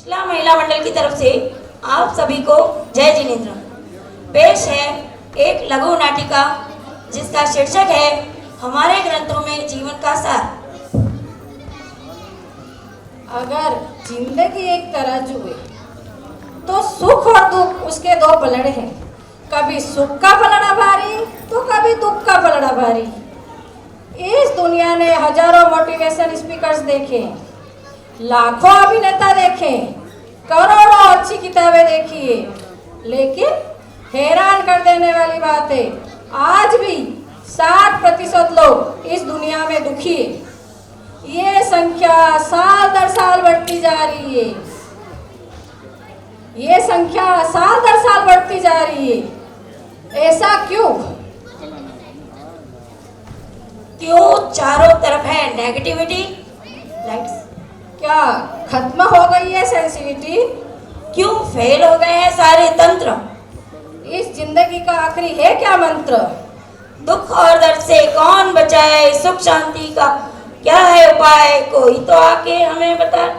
इस्लाम महिला मंडल की तरफ से आप सभी को जय जिनेंद्र। पेश है एक लघु नाटिका जिसका शीर्षक है हमारे ग्रंथों में जीवन का सार। अगर जिंदगी एक तराजू है तो सुख और दुख उसके दो पलड़े हैं। कभी सुख का पलड़ा भारी तो कभी दुख का पलड़ा भारी। इस दुनिया ने हजारों मोटिवेशन स्पीकर्स देखे, लाखों अभिनेता देखे, करोड़ों अच्छी किताबें देखी है, लेकिन हैरान कर देने वाली बात है आज भी 60% लोग इस दुनिया में दुखी है। ये संख्या साल दर साल बढ़ती जा रही है। ये संख्या साल दर साल बढ़ती जा रही है। ऐसा क्यों? क्यों चारों तरफ है नेगेटिविटी लाइट्स? क्या खत्म हो गई है सेंसिटिविटी? क्यों फेल हो गए हैं सारे तंत्र? इस जिंदगी का आखिरी है क्या मंत्र? दुख और दर्द से कौन बचाए, सुख शांति का क्या है उपाय? कोई तो आके हमें बताए,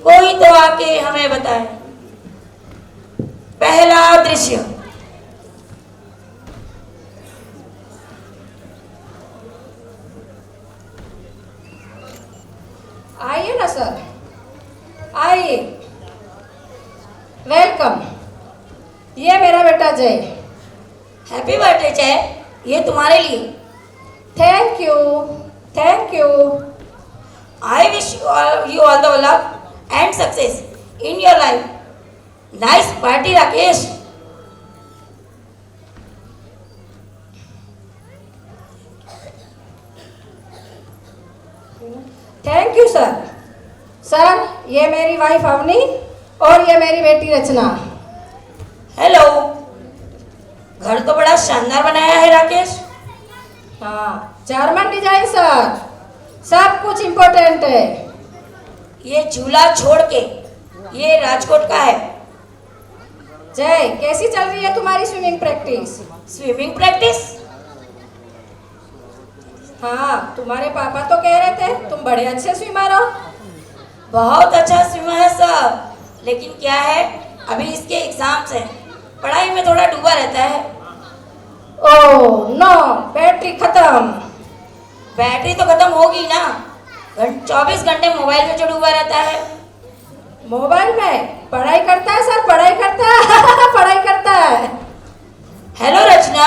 कोई तो आके हमें बताए। पहला दृश्य। आइए ना सर, आइए, वेलकम। ये मेरा बेटा जय। हैप्पी बर्थडे जय, ये तुम्हारे लिए। Thank you, thank you. I wish you all the luck and success in your life. Nice party Rakesh. Thank you sir. Sir, ये मेरी वाइफ अवनी और ये मेरी बेटी रचना। हेलो। घर तो बड़ा शानदार बनाया है राकेश। हाँ, जर्मन डिजाइन सर, सब कुछ इम्पोर्टेंट है। ये झूला छोड़ के ये राजकोट का है। जय, कैसी चल रही है तुम्हारी स्विमिंग प्रैक्टिस? Swimming practice? हाँ, तुम्हारे पापा तो कह रहे थे तुम बड़े अच्छे स्विमर हो। बहुत अच्छा स्विमर है सर, लेकिन क्या है अभी इसके एग्जाम्स हैं, पढ़ाई में थोड़ा डूबा रहता है। ओह नो, बैटरी खत्म। बैटरी तो खत्म होगी ना, 24 घंटे मोबाइल में जो डूबा रहता है। मोबाइल में पढ़ाई करता है सर, पढ़ाई करता है पढ़ाई करता है। हेलो रचना।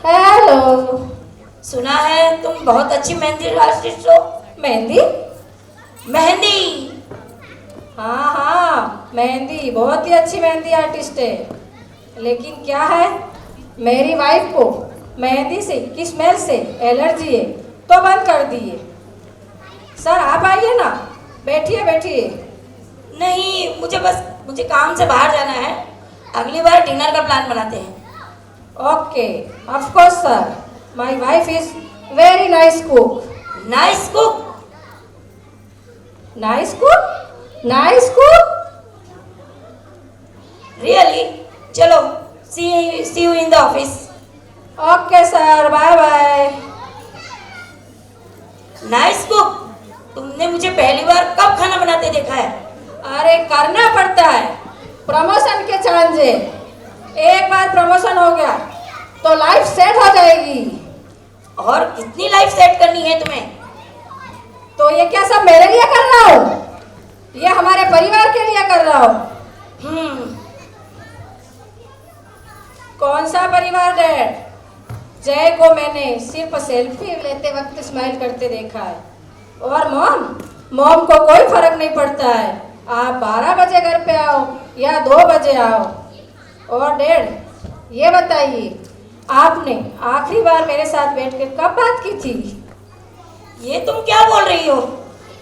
हेलो। सुना है तुम बहुत अच्छी मेहंदी आर्टिस्ट हो। मेहंदी? मेहंदी? हाँ हाँ, मेहंदी, बहुत ही अच्छी मेहंदी आर्टिस्ट है। लेकिन क्या है, मेरी वाइफ को मेहंदी से की स्मेल से एलर्जी है तो बंद कर दिए। सर आप आइए ना, बैठिए बैठिए। नहीं, मुझे काम से बाहर जाना है, अगली बार डिनर का प्लान बनाते हैं। Okay, of course sir, my wife is very nice cook. Nice cook? Nice cook? Nice cook? Really? चलो, see you in the office. Okay sir, bye bye. Nice cook? तुमने मुझे पहली बार कब खाना बनाते देखा है? अरे करना पड़ता है, प्रमोशन के चांस है। एक बार प्रमोशन हो गया तो लाइफ सेट हो जाएगी। और कितनी लाइफ सेट करनी है तुम्हें? तो ये क्या सब मेरे लिए कर रहा हूँ? ये हमारे परिवार के लिए कर रहा हूँ। कौन सा परिवार डैड? जय को मैंने सिर्फ सेल्फी लेते वक्त स्माइल करते देखा है। और मॉम को कोई फर्क नहीं पड़ता है, आप 12 बजे घर पे आओ या 2 बजे आओ। और डैड, ये बताइए, आपने आखिरी बार मेरे साथ बैठकर कब बात की थी? ये तुम क्या बोल रही हो?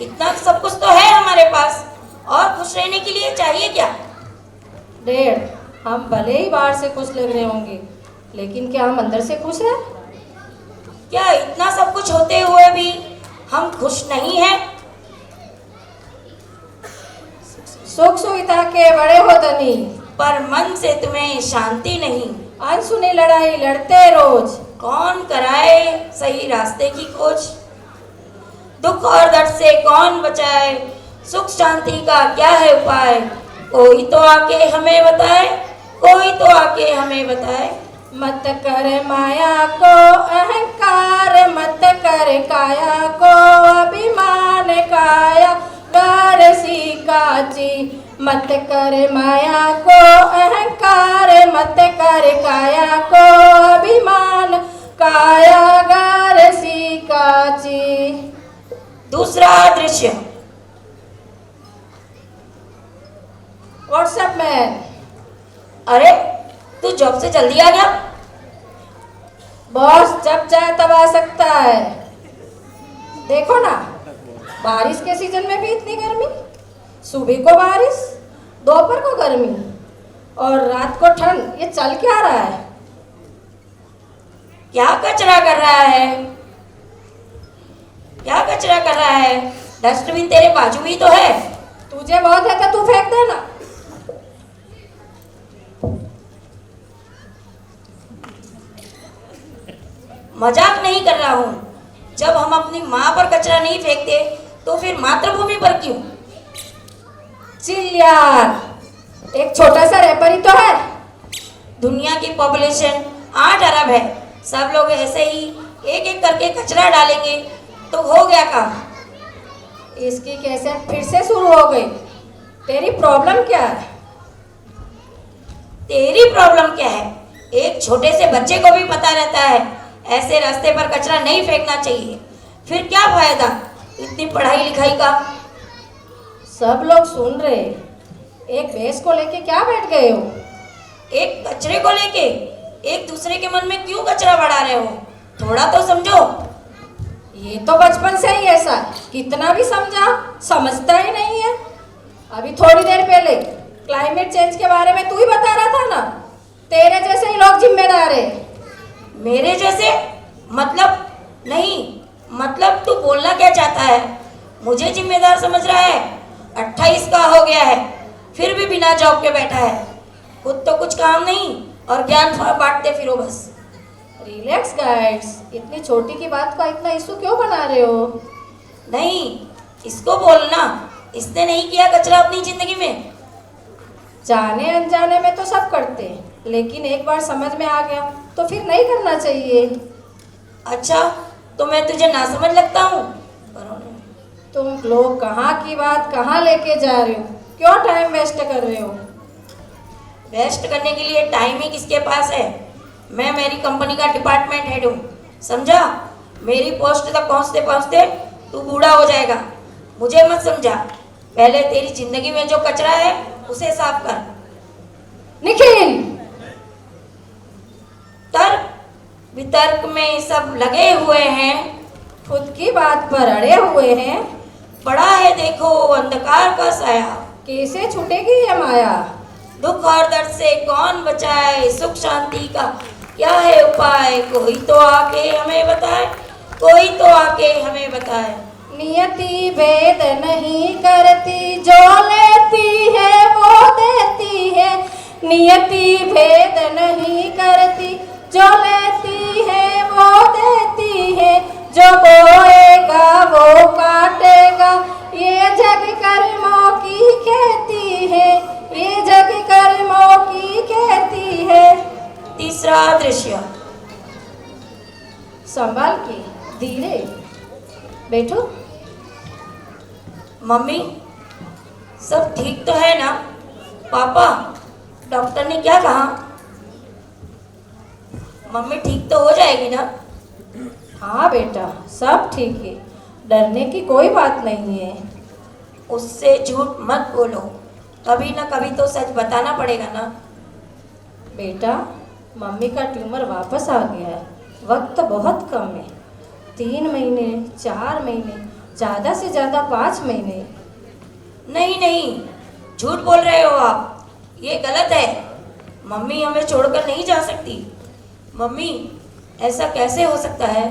इतना सब कुछ तो है हमारे पास, और खुश रहने के लिए चाहिए क्या? डैड, हम भले ही बाहर से खुश लग रहे होंगे, लेकिन क्या हम अंदर से खुश हैं? क्या इतना सब कुछ होते हुए भी हम खुश नहीं हैं? सुख सुविधा के बड़े हो धनी, पर मन से तुम्हें शांति नहीं। अनसुनी लड़ाई लड़ते रोज, कौन कराए सही रास्ते की खोज? दुख और दर्द से कौन बचाए, सुख शांति का क्या है उपाय? कोई तो आके हमें बताए, कोई तो आके हमें बताए। मत कर माया को अहंकार, मत कर काया को अभिमान, काया गार सी काची। मत कर माया को अहंकार, मत कर काया को अभिमान, काया गार सी काची। दूसरा दृश्य। WhatsApp man. अरे तू जॉब से जल्दी आ गया? बॉस जब चाहे तब आ सकता है। देखो ना, बारिश के सीजन में भी इतनी गर्मी, सुबह को बारिश, दोपहर को गर्मी और रात को ठंड। ये चल क्या रहा है? क्या कचरा कर रहा है? क्या कचरा कर रहा है? डस्टबिन तेरे बाजू में ही तो है। तुझे बहुत है तो तू फेंक देना। मजाक नहीं कर रहा हूँ। जब हम अपनी माँ पर कचरा नहीं फेंकते तो फिर मातृभूमि पर क्यों? चिल यार, एक छोटा सा रैपर ही तो है। दुनिया की पॉपुलेशन 8 अरब है। सब लोग ऐसे ही एक एक करके कचरा डालेंगे तो हो गया काम। इसकी कैसेट फिर से शुरू हो गई। तेरी प्रॉब्लम क्या है? तेरी प्रॉब्लम क्या है? एक छोटे से बच्चे को भी पता रहता है ऐसे रास्ते पर कचरा नहीं फेंकना चाहिए। फिर क्या फायदा इतनी पढ़ाई लिखाई का? सब लोग सुन रहे। एक भैंस को लेके क्या बैठ गए हो? एक कचरे को लेके एक दूसरे के मन में क्यों कचरा बढ़ा रहे हो? थोड़ा तो समझो। ये तो बचपन से ही ऐसा, कितना भी समझा समझता ही नहीं है। अभी थोड़ी देर पहले क्लाइमेट चेंज के बारे में तू ही बता रहा था ना। तेरे जैसे ही लोग जिम्मेदार है। मेरे जैसे? मतलब नहीं, मतलब तू बोलना क्या चाहता है? मुझे जिम्मेदार समझ रहा है? 28 का हो गया है फिर भी बिना जॉब के बैठा है। खुद तो कुछ काम नहीं और ज्ञान बांटते फिरो बस। रिलैक्स गाइड्स, इतनी छोटी की बात का इतना इशू क्यों बना रहे हो? नहीं, इसको बोलना। इसने नहीं किया कचरा अपनी जिंदगी में। जाने अनजाने में तो सब करते हैं, लेकिन एक बार समझ में आ गया तो फिर नहीं करना चाहिए। अच्छा, तो मैं तुझे ना समझ लगता हूँ? तुम लोग कहाँ की बात कहाँ लेके जा रहे हो? क्यों टाइम वेस्ट कर रहे हो? वेस्ट करने के लिए टाइम ही किसके पास है? मैं मेरी कंपनी का डिपार्टमेंट हेड हूँ, समझा? मेरी पोस्ट तक पहुँचते पहुँचते तू बूढ़ा हो जाएगा। मुझे मत समझा। पहले तेरी जिंदगी में जो कचरा है उसे साफ कर। निखिल, तर्क वितर्क में सब लगे हुए हैं, खुद की बात पर अड़े हुए हैं। पड़ा है देखो अंधकार का साया। कैसे छूटेगी ये माया? दुख और दर्द से कौन बचाए? सुख शांति का क्या है उपाय? कोई तो आके हमें बताए, कोई तो आके हमें बताए। नियति भेद नहीं करती, जो लेती है वो देती है। नियति भेद नहीं करती, जो लेती है वो देती है। जो बोएगा वो काटेगा, ये जग कर्मों की खेती है। ये जग कर्मों की खेती है। तीसरा दृश्य। संभाल के, धीरे बैठो। मम्मी, सब ठीक तो है ना? पापा, डॉक्टर ने क्या कहा? मम्मी ठीक तो हो जाएगी ना? हाँ बेटा, सब ठीक है, डरने की कोई बात नहीं है। उससे झूठ मत बोलो, कभी ना कभी तो सच बताना पड़ेगा ना। बेटा, मम्मी का ट्यूमर वापस आ गया है। वक्त बहुत कम है, 3 महीने, 4 महीने, ज़्यादा से ज़्यादा 5 महीने। नहीं नहीं, झूठ बोल रहे हो आप, ये गलत है। मम्मी हमें छोड़कर नहीं जा सकती। मम्मी, ऐसा कैसे हो सकता है?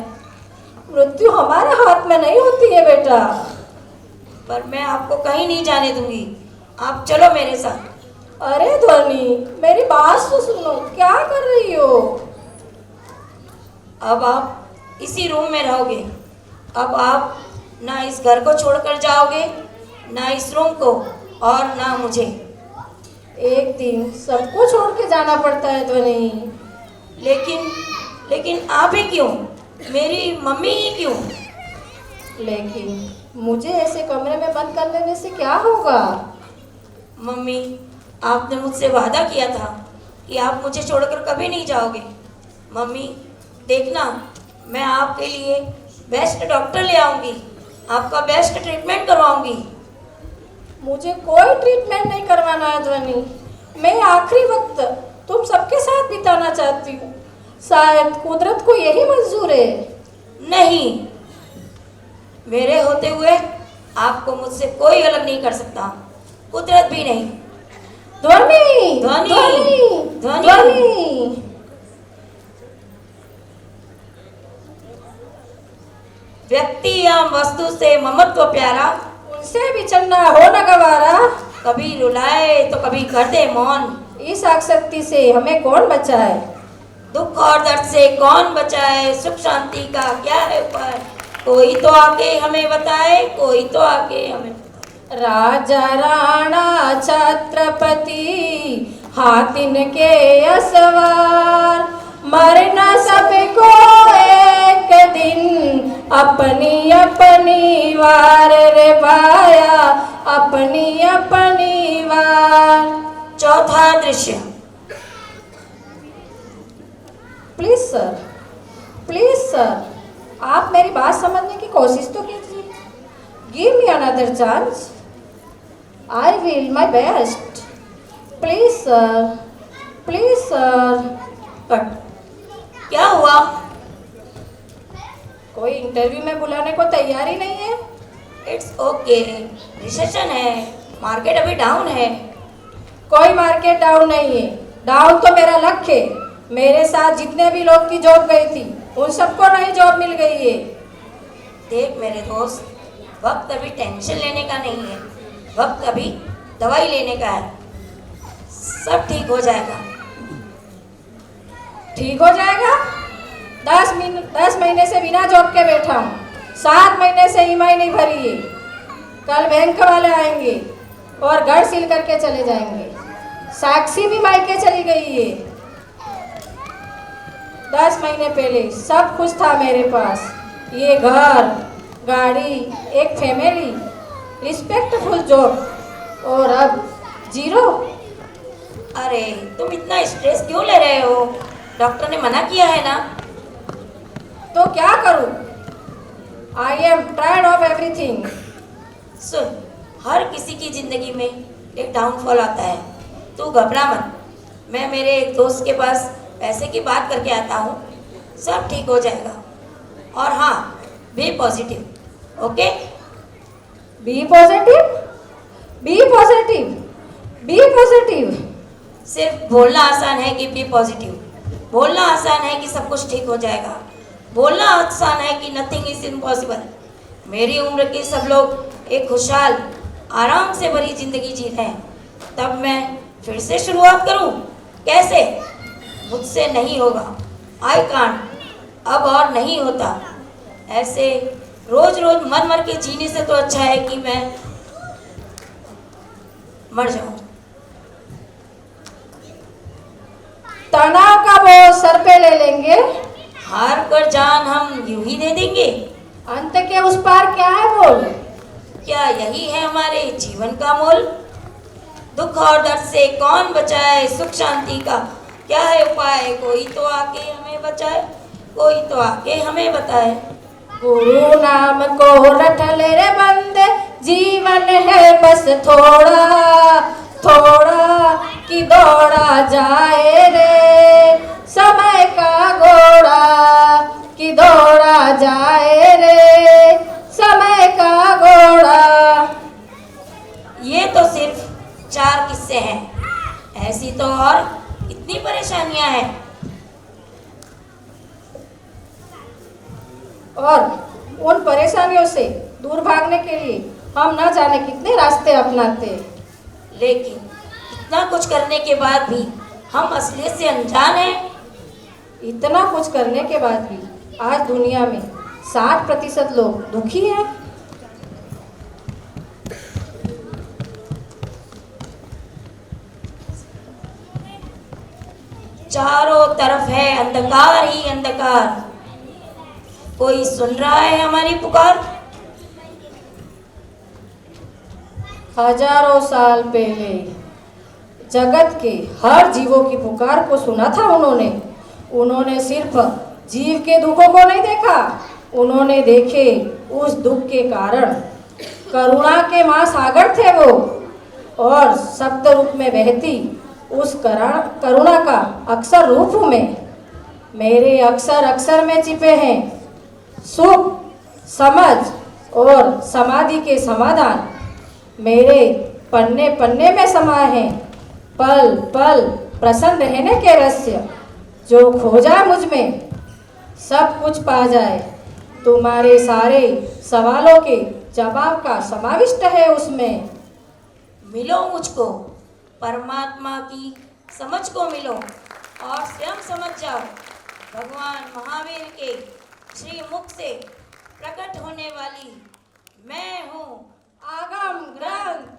मृत्यु हमारे हाथ में नहीं होती है बेटा। पर मैं आपको कहीं नहीं जाने दूंगी, आप चलो मेरे साथ। अरे ध्वनि, मेरी बात तो सुनो, क्या कर रही हो? अब आप इसी रूम में रहोगे। अब आप ना इस घर को छोड़कर जाओगे ना इस रूम को और ना मुझे। एक दिन सबको छोड़ के जाना पड़ता है ध्वनि। लेकिन लेकिन आप ही क्यों? मेरी मम्मी ही क्यों? लेकिन मुझे ऐसे कमरे में बंद कर लेने से क्या होगा? मम्मी, आपने मुझसे वादा किया था कि आप मुझे छोड़कर कभी नहीं जाओगे। मम्मी, देखना, मैं आपके लिए बेस्ट डॉक्टर ले आऊँगी, आपका बेस्ट ट्रीटमेंट करवाऊँगी। मुझे कोई ट्रीटमेंट नहीं करवाना है ध्वनि। मैं आखिरी वक्त तुम सबके साथ बिताना चाहती हूँ। शायद कुदरत को यही मंजूर है। नहीं, मेरे होते हुए आपको मुझसे कोई अलग नहीं कर सकता, कुदरत भी नहीं। ध्वनि, ध्वनि, ध्वनि, ध्वनि। ध्वनि। व्यक्ति या वस्तु से ममत्व प्यारा, उनसे बिछड़ना हो न गवारा। कभी रुलाए तो कभी कर दे मौन। इस आसक्ति से हमें कौन बचाए? दुख और दर्द से कौन बचाए, सुख शांति का क्या है उपाय? कोई तो आके हमें बताए, कोई तो आके हमें बताए। राजा राणा छत्रपति हाथिन के असवार, मरना सबको एक दिन अपनी अपनी वार रे भाया, अपनी अपनी वार। चौथा दृश्य। प्लीज सर, आप मेरी बात समझने की कोशिश तो कीजिए। Give me another chance. I will my best. Please sir. Cut. क्या हुआ? कोई इंटरव्यू में बुलाने को तैयार ही नहीं है। इट्स ओके, रिसेशन है, मार्केट अभी डाउन है। कोई मार्केट डाउन नहीं है। डाउन तो मेरा लक है। मेरे साथ जितने भी लोग की जॉब गई थी उन सबको नई जॉब मिल गई है। देख मेरे दोस्त, वक्त अभी टेंशन लेने का नहीं है, वक्त अभी दवाई लेने का है। सब ठीक हो जाएगा। ठीक हो जाएगा? 10 महीने से बिना जॉब के बैठा हूँ। 7 महीने से ईएमआई नहीं भरी है। कल बैंक वाले आएंगे और घर सील करके चले जाएंगे। साक्षी भी मायके चली गई है। 10 महीने पहले सब कुछ था मेरे पास। ये घर, गाड़ी, एक फैमिली, रिस्पेक्टफुल जॉब, और अब जीरो। अरे तुम इतना स्ट्रेस क्यों ले रहे हो? डॉक्टर ने मना किया है ना। तो क्या करूं? I am tired of everything. सुन, हर किसी की जिंदगी में एक डाउनफॉल आता है। तू घबरा मत, मैं मेरे एक दोस्त के पास पैसे की बात करके आता हूँ, सब ठीक हो जाएगा। और हाँ, be positive, okay? Be positive, be positive, be positive. सिर्फ बोलना आसान है कि बी पॉजिटिव, बोलना आसान है कि सब कुछ ठीक हो जाएगा, बोलना आसान है कि नथिंग इज इम्पॉसिबल। मेरी उम्र के सब लोग एक खुशहाल, आराम से भरी जिंदगी जी रहे हैं, तब मैं फिर से शुरुआत करूं? कैसे? मुझसे नहीं होगा। I can't. अब और नहीं होता। ऐसे रोज रोज मर मर के जीने से तो अच्छा है कि मैं मर जाऊं। तनाव का बोझ सर पे ले लेंगे, हार कर जान हम यूं ही दे देंगे। अंत के उस पार क्या है बोल? क्या यही है हमारे जीवन का मोल? दुख और दर्द से कौन बचाए, सुख शांति का क्या है उपाय? कोई तो आके हमें बचाए, कोई तो आके हमें बताए। गुरु नाम को रट ले रे बंदे, जीवन है बस थोड़ा थोड़ा कि दौड़ा जाए रे, समय का घोड़ा कि दौड़ा जाए रे, समय का घोड़ा। ये तो सिर्फ 4 किस्से हैं, ऐसी तो और कितनी परेशानियां हैं। और उन परेशानियों से दूर भागने के लिए हम न जाने कितने रास्ते अपनाते। लेकिन इतना कुछ करने के बाद भी हम असलियत से अनजान हैं। इतना कुछ करने के बाद भी आज दुनिया में 60% लोग दुखी हैं। चारों तरफ है अंधकार ही अंधकार। कोई सुन रहा है हमारी पुकार? हजारों साल पहले जगत के हर जीवों की पुकार को सुना था उन्होंने। उन्होंने सिर्फ जीव के दुखों को नहीं देखा, उन्होंने देखे उस दुख के कारण करुणा के महासागर थे वो, और शब्द रूप में बहती उस करुणा का अक्षर रूप में मेरे अक्षर अक्षर में छिपे हैं सुख, समझ और समाधि के समाधान। मेरे पन्ने पन्ने में समाये हैं पल पल प्रसन्न रहने के रहस्य। जो खो जाए मुझ में सब कुछ पा जाए। तुम्हारे सारे सवालों के जवाब का समाविष्ट है उसमें। मिलो मुझको, परमात्मा की समझ को मिलो और स्वयं समझ जाओ। भगवान महावीर के श्री मुख से प्रकट होने वाली मैं हूँ आगम ग्रंथ।